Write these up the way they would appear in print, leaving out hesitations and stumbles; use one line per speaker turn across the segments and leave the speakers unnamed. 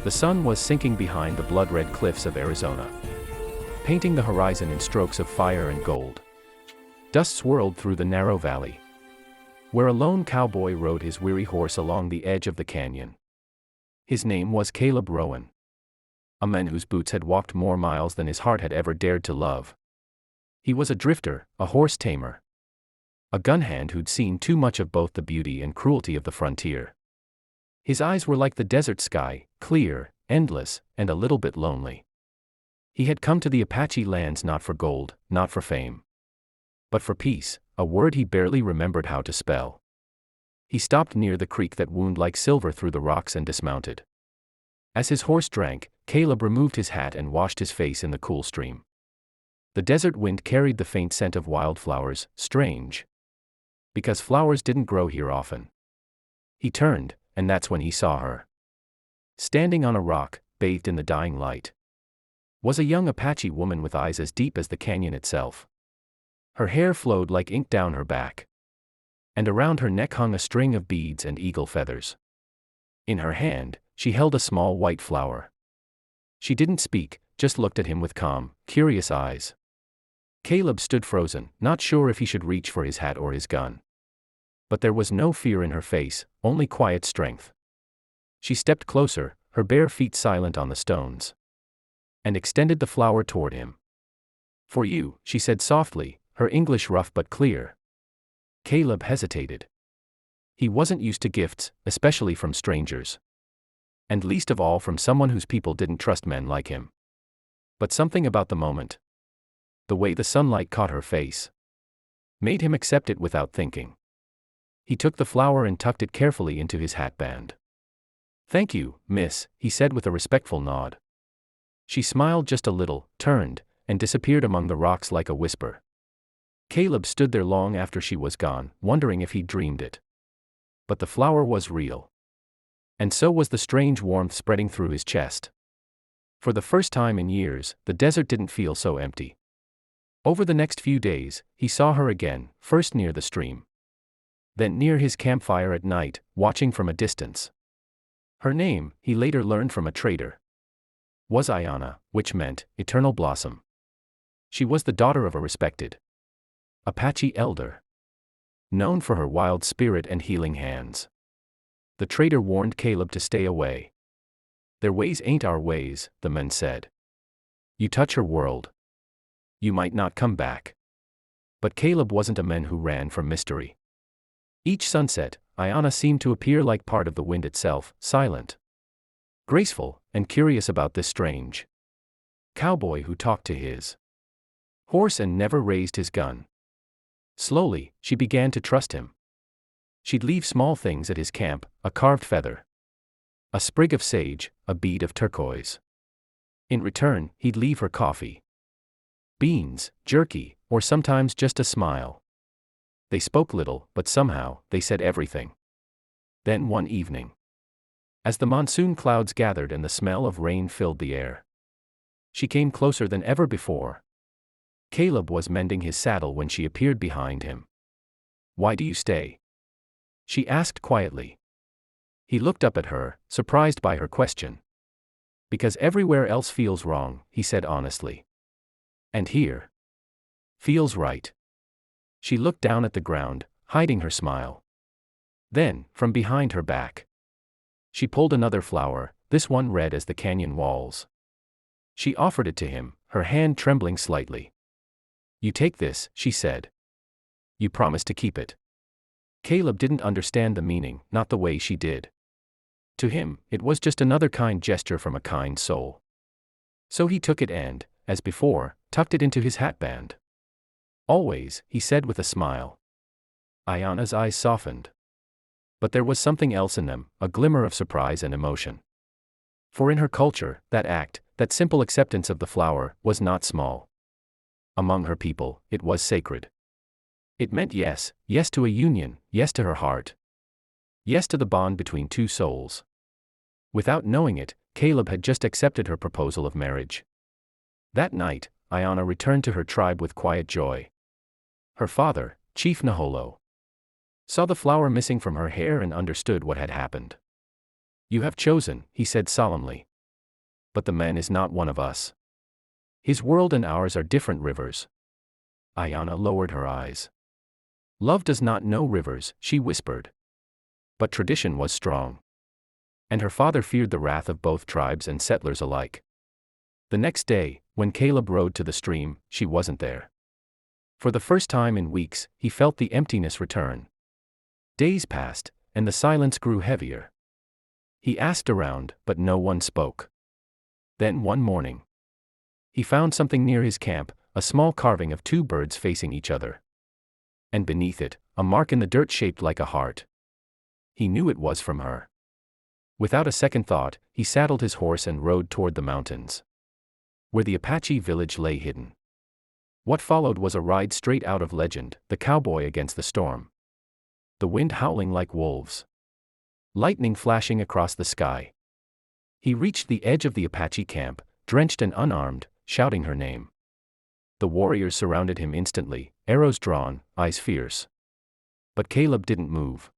The sun was sinking behind the blood-red cliffs of Arizona, painting the horizon in strokes of fire and gold. Dust swirled through the narrow valley, where a lone cowboy rode his weary horse along the edge of the canyon. His name was Caleb Rowen, a man whose boots had walked more miles than his heart had ever dared to love. He was a drifter, a horse tamer, a gun hand who'd seen too much of both the beauty and cruelty of the frontier. His eyes were like the desert sky, clear, endless, and a little bit lonely. He had come to the Apache lands not for gold, not for fame, but for peace, a word he barely remembered how to spell. He stopped near the creek that wound like silver through the rocks and dismounted. As his horse drank, Caleb removed his hat and washed his face in the cool stream. The desert wind carried the faint scent of wildflowers, strange, because flowers didn't grow here often. He turned, and that's when he saw her. Standing on a rock, bathed in the dying light, was a young Apache woman with eyes as deep as the canyon itself. Her hair flowed like ink down her back, and around her neck hung a string of beads and eagle feathers. In her hand, she held a small white flower. She didn't speak, just looked at him with calm, curious eyes. Caleb stood frozen, not sure if he should reach for his hat or his gun. But there was no fear in her face, only quiet strength. She stepped closer, her bare feet silent on the stones, and extended the flower toward him. "For you," she said softly, her English rough but clear. Caleb hesitated. He wasn't used to gifts, especially from strangers, and least of all from someone whose people didn't trust men like him. But something about the moment, the way the sunlight caught her face, made him accept it without thinking. He took the flower and tucked it carefully into his hatband. "Thank you, miss," he said with a respectful nod. She smiled just a little, turned, and disappeared among the rocks like a whisper. Caleb stood there long after she was gone, wondering if he'd dreamed it. But the flower was real. And so was the strange warmth spreading through his chest. For the first time in years, the desert didn't feel so empty. Over the next few days, he saw her again, first near the stream, then near his campfire at night, watching from a distance. Her name, he later learned from a trader, was Aiyana, which meant eternal blossom. She was the daughter of a respected Apache elder, known for her wild spirit and healing hands. The trader warned Caleb to stay away. "Their ways ain't our ways," the men said. "You touch her world, you might not come back." But Caleb wasn't a man who ran from mystery. Each sunset, Aiyana seemed to appear like part of the wind itself, silent, graceful, and curious about this strange cowboy who talked to his horse and never raised his gun. Slowly, she began to trust him. She'd leave small things at his camp, a carved feather, a sprig of sage, a bead of turquoise. In return, he'd leave her coffee, beans, jerky, or sometimes just a smile. They spoke little, but somehow, they said everything. Then one evening, as the monsoon clouds gathered and the smell of rain filled the air, she came closer than ever before. Caleb was mending his saddle when she appeared behind him. "Why do you stay?" she asked quietly. He looked up at her, surprised by her question. "Because everywhere else feels wrong," he said honestly. "And here feels right." She looked down at the ground, hiding her smile. Then, from behind her back, she pulled another flower, this one red as the canyon walls. She offered it to him, her hand trembling slightly. "You take this," she said. "You promise to keep it." Caleb didn't understand the meaning, not the way she did. To him, it was just another kind gesture from a kind soul. So he took it and, as before, tucked it into his hatband. "Always," he said with a smile. Aiyana's eyes softened. But there was something else in them, a glimmer of surprise and emotion. For in her culture, that act, that simple acceptance of the flower, was not small. Among her people, it was sacred. It meant yes, yes to a union, yes to her heart. Yes to the bond between two souls. Without knowing it, Caleb had just accepted her proposal of marriage. That night, Aiyana returned to her tribe with quiet joy. Her father, Chief Naholo, saw the flower missing from her hair and understood what had happened. "You have chosen," he said solemnly, but the man is not one of us. His world and ours are different rivers. Aiyana lowered her eyes. Love does not know rivers, she whispered. But tradition was strong. And her father feared the wrath of both tribes and settlers alike. The next day, when Caleb rode to the stream, she wasn't there. For the first time in weeks, he felt the emptiness return. Days passed, and the silence grew heavier. He asked around, but no one spoke. Then one morning, he found something near his camp, a small carving of two birds facing each other. And beneath it, a mark in the dirt shaped like a heart. He knew it was from her. Without a second thought, he saddled his horse and rode toward the mountains, where the Apache village lay hidden. What followed was a ride straight out of legend, the cowboy against the storm. The wind howling like wolves. Lightning flashing across the sky. He reached the edge of the Apache camp, drenched and unarmed, shouting her name. The warriors surrounded him instantly, arrows drawn, eyes fierce. But Caleb didn't move.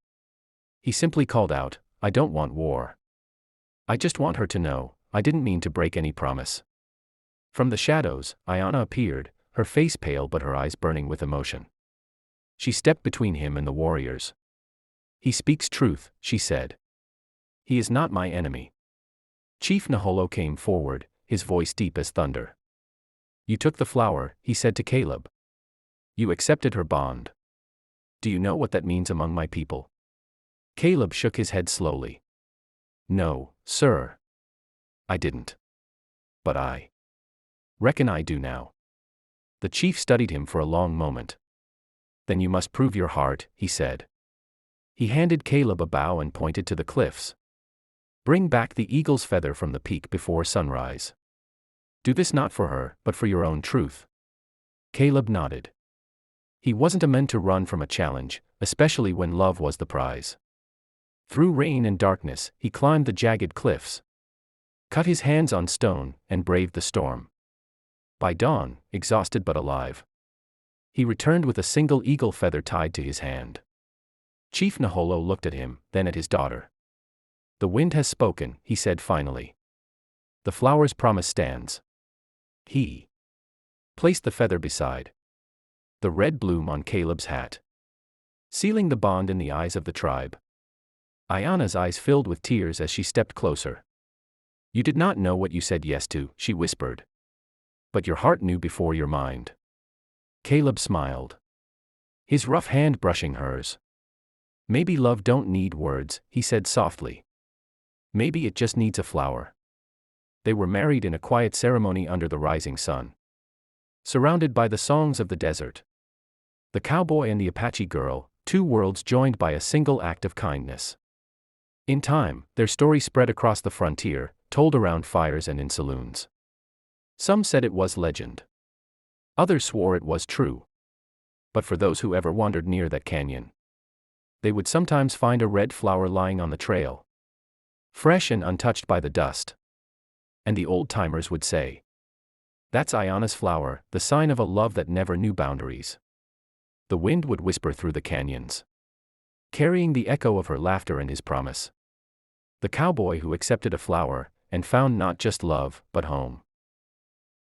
He simply called out, "I don't want war. I just want her to know, I didn't mean to break any promise." From the shadows, Aiyana appeared, her face pale but her eyes burning with emotion. She stepped between him and the warriors. "He speaks truth," she said. "He is not my enemy." Chief Naholo came forward, his voice deep as thunder. "You took the flower," he said to Caleb. "You accepted her bond. Do you know what that means among my people?" Caleb shook his head slowly. "No, sir. I didn't. But I reckon I do now." The chief studied him for a long moment. "Then you must prove your heart," he said. He handed Caleb a bow and pointed to the cliffs. "Bring back the eagle's feather from the peak before sunrise. Do this not for her, but for your own truth." Caleb nodded. He wasn't a man to run from a challenge, especially when love was the prize. Through rain and darkness, he climbed the jagged cliffs, cut his hands on stone, and braved the storm. By dawn, exhausted but alive, he returned with a single eagle feather tied to his hand. Chief Naholo looked at him, then at his daughter. "The wind has spoken," he said finally. "The flower's promise stands." He placed the feather beside the red bloom on Caleb's hat, sealing the bond in the eyes of the tribe. Aiyana's eyes filled with tears as she stepped closer. "You did not know what you said yes to," she whispered. "But your heart knew before your mind." Caleb smiled, his rough hand brushing hers. "Maybe love don't need words," he said softly. "Maybe it just needs a flower." They were married in a quiet ceremony under the rising sun, surrounded by the songs of the desert. The cowboy and the Apache girl, two worlds joined by a single act of kindness. In time, their story spread across the frontier, told around fires and in saloons. Some said it was legend. Others swore it was true. But for those who ever wandered near that canyon, they would sometimes find a red flower lying on the trail, fresh and untouched by the dust. And the old-timers would say, "That's Aiyana's flower, the sign of a love that never knew boundaries." The wind would whisper through the canyons, carrying the echo of her laughter and his promise. The cowboy who accepted a flower, and found not just love, but home.